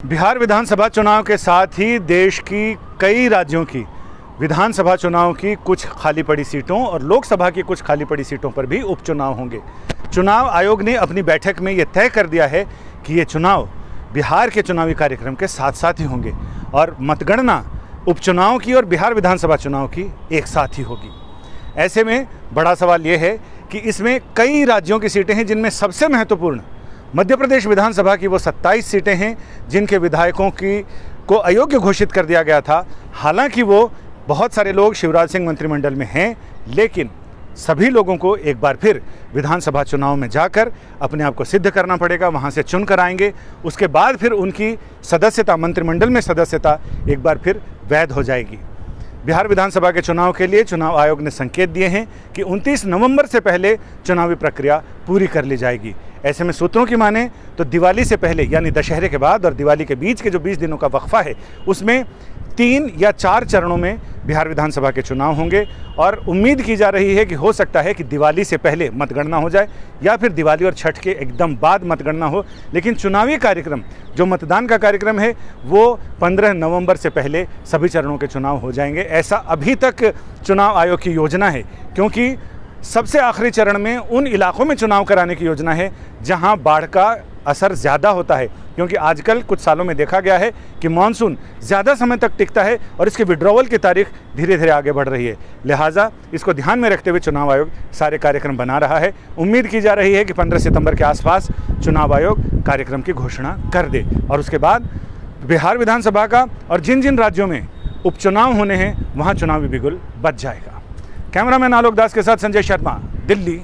बिहार विधानसभा चुनाव के साथ ही देश की कई राज्यों की विधानसभा चुनाव की कुछ खाली पड़ी सीटों और लोकसभा की कुछ खाली पड़ी सीटों पर भी उपचुनाव होंगे। चुनाव आयोग ने अपनी बैठक में ये तय कर दिया है कि ये चुनाव बिहार के चुनावी कार्यक्रम के साथ साथ ही होंगे और मतगणना उपचुनाव की और बिहार विधानसभा चुनाव की एक साथ ही होगी। ऐसे में बड़ा सवाल ये है कि इसमें कई राज्यों की सीटें हैं जिनमें सबसे महत्वपूर्ण मध्य प्रदेश विधानसभा की वो 27 सीटें हैं जिनके विधायकों को अयोग्य घोषित कर दिया गया था। हालांकि वो बहुत सारे लोग शिवराज सिंह मंत्रिमंडल में हैं, लेकिन सभी लोगों को एक बार फिर विधानसभा चुनाव में जाकर अपने आप को सिद्ध करना पड़ेगा। वहाँ से चुन कर आएंगे, उसके बाद फिर उनकी सदस्यता, मंत्रिमंडल में सदस्यता एक बार फिर वैध हो जाएगी। बिहार विधानसभा के चुनाव के लिए चुनाव आयोग ने संकेत दिए हैं कि 29 नवंबर से पहले चुनावी प्रक्रिया पूरी कर ली जाएगी। ऐसे में सूत्रों की माने तो दिवाली से पहले यानी दशहरे के बाद और दिवाली के बीच के जो 20 दिनों का वक्फा है उसमें 3 या 4 चरणों में बिहार विधानसभा के चुनाव होंगे और उम्मीद की जा रही है कि हो सकता है कि दिवाली से पहले मतगणना हो जाए या फिर दिवाली और छठ के एकदम बाद मतगणना हो। लेकिन चुनावी कार्यक्रम, जो मतदान का कार्यक्रम है, वो 15 नवंबर से पहले सभी चरणों के चुनाव हो जाएंगे। ऐसा अभी तक चुनाव आयोग की योजना है, क्योंकि सबसे आखिरी चरण में उन इलाकों में चुनाव कराने की योजना है जहां बाढ़ का असर ज़्यादा होता है, क्योंकि आजकल कुछ सालों में देखा गया है कि मानसून ज़्यादा समय तक टिकता है और इसके विड्रॉवल की तारीख धीरे धीरे आगे बढ़ रही है। लिहाजा इसको ध्यान में रखते हुए चुनाव आयोग सारे कार्यक्रम बना रहा है। उम्मीद की जा रही है कि 15 सितंबर के आसपास चुनाव आयोग कार्यक्रम की घोषणा कर दे और उसके बाद बिहार विधानसभा का और जिन जिन राज्यों में उपचुनाव होने हैं वहाँ चुनावी बिगुल बच जाएगा। कैमरामैन आलोक दास के साथ संजय शर्मा, दिल्ली।